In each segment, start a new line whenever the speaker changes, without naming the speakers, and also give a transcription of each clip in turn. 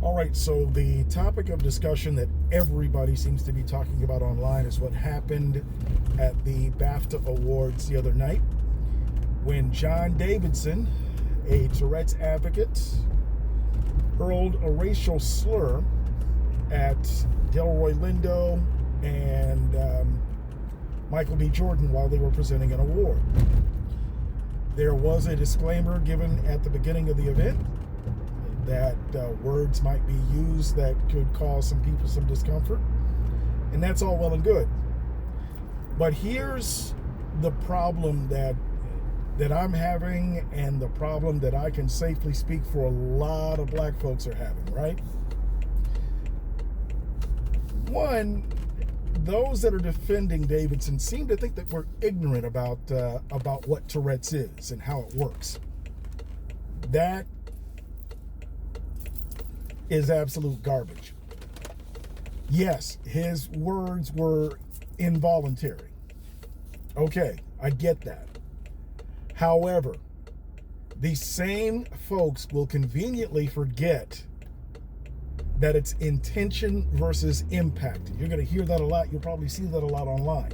All right, so the topic of discussion that everybody seems to be talking about online is what happened at the BAFTA Awards the other night when John Davidson, a Tourette's advocate, hurled a racial slur at Delroy Lindo and Michael B. Jordan while they were presenting an award. There was a disclaimer given at the beginning of the event that words might be used that could cause some people some discomfort, and that's all well and good. But here's the problem that I'm having, and the problem that I can safely speak for a lot of black folks are having, right? One, those that are defending Davidson seem to think that we're ignorant about what Tourette's is and how it works. That is absolute garbage. Yes, his words were involuntary. Okay, I get that. However, these same folks will conveniently forget that it's intention versus impact. You're going to hear that a lot. You'll probably see that a lot online.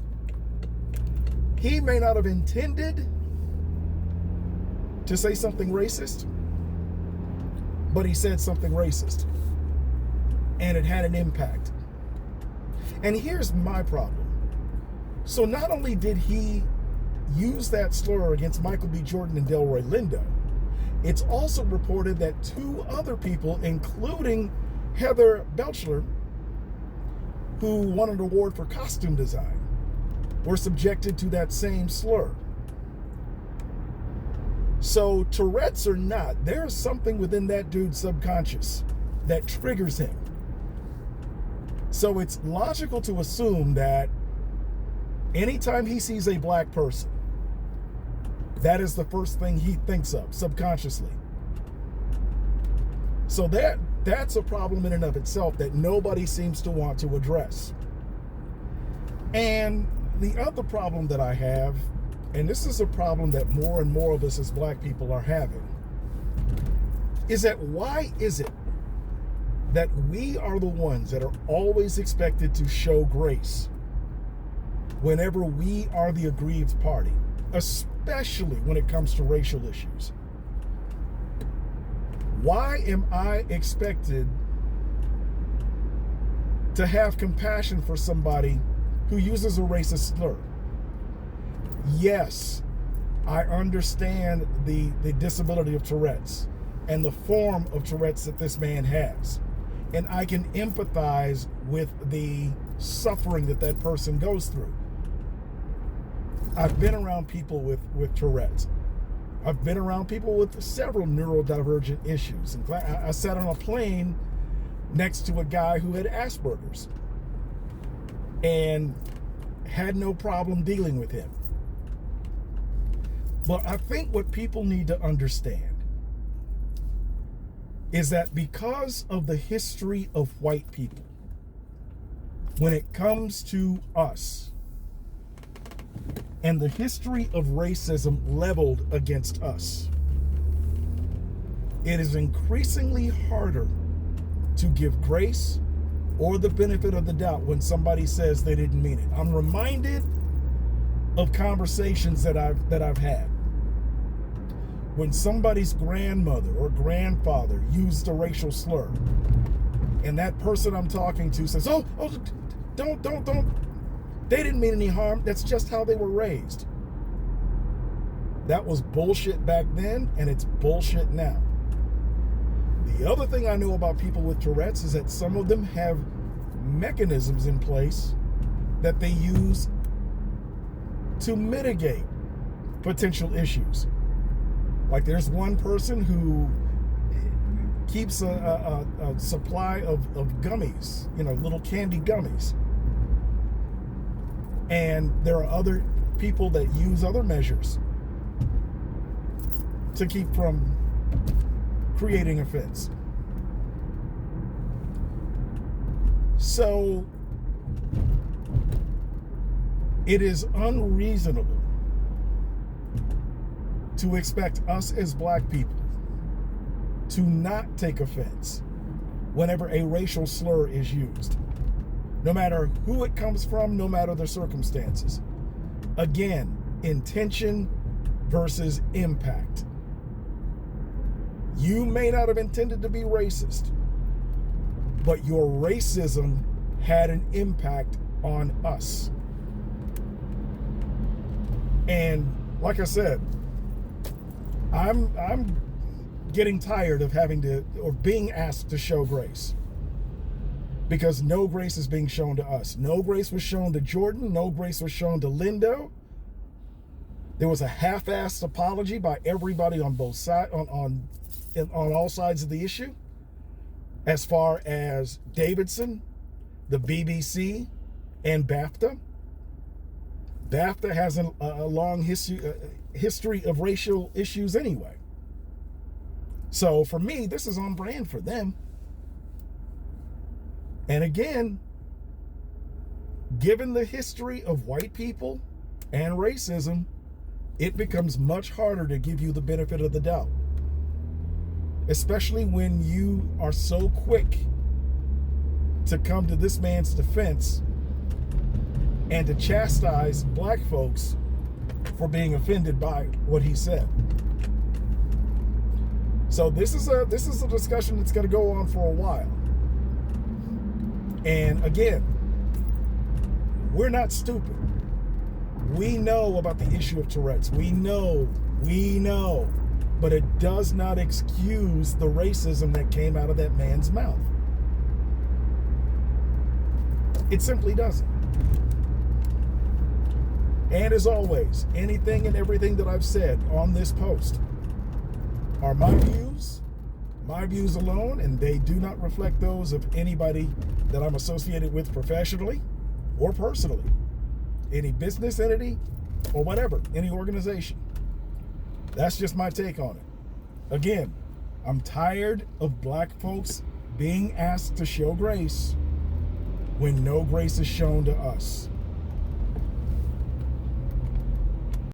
He may not have intended to say something racist, but he said something racist, and it had an impact. And here's my problem. So not only did he use that slur against Michael B. Jordan and Delroy Lindo, it's also reported that two other people, including Heather Belchler, who won an award for costume design, were subjected to that same slur. So Tourette's or not, there's something within that dude's subconscious that triggers him. So it's logical to assume that anytime he sees a black person, that is the first thing he thinks of subconsciously. So that's a problem in and of itself that nobody seems to want to address. And the other problem that I have, and this is a problem that more and more of us as black people are having, is that why is it that we are the ones that are always expected to show grace whenever we are the aggrieved party, especially when it comes to racial issues? Why am I expected to have compassion for somebody who uses a racist slur? Yes, I understand the disability of Tourette's and the form of Tourette's that this man has. And I can empathize with the suffering that person goes through. I've been around people with Tourette's. I've been around people with several neurodivergent issues. In fact, I sat on a plane next to a guy who had Asperger's and had no problem dealing with him. But I think what people need to understand is that because of the history of white people, when it comes to us and the history of racism leveled against us, it is increasingly harder to give grace or the benefit of the doubt when somebody says they didn't mean it. I'm reminded of conversations that I've had when somebody's grandmother or grandfather used a racial slur, and that person I'm talking to says, oh, don't, they didn't mean any harm, that's just how they were raised. That was bullshit back then, and it's bullshit now. The other thing I know about people with Tourette's is that some of them have mechanisms in place that they use to mitigate potential issues. Like there's one person who keeps a supply of gummies, little candy gummies. And there are other people that use other measures to keep from creating offense. So it is unreasonable to expect us as black people to not take offense whenever a racial slur is used, no matter who it comes from, no matter the circumstances. Again, intention versus impact. You may not have intended to be racist, but your racism had an impact on us. And like I said, I'm getting tired of having to, or being asked to show grace, because no grace is being shown to us. No grace was shown to Jordan. No grace was shown to Lindo. There was a half-assed apology by everybody on both sides, on all sides of the issue. As far as Davidson, the BBC, and BAFTA. BAFTA has a long history of racial issues anyway. So for me, this is on brand for them. And again, given the history of white people and racism, it becomes much harder to give you the benefit of the doubt. Especially when you are so quick to come to this man's defense and to chastise black folks for being offended by what he said. So this is a discussion that's going to go on for a while. And again, we're not stupid. We know about the issue of Tourette's. We know, but it does not excuse the racism that came out of that man's mouth. It simply doesn't. And as always, anything and everything that I've said on this post are my views alone, and they do not reflect those of anybody that I'm associated with professionally or personally, any business entity or whatever, any organization. That's just my take on it. Again, I'm tired of black folks being asked to show grace when no grace is shown to us.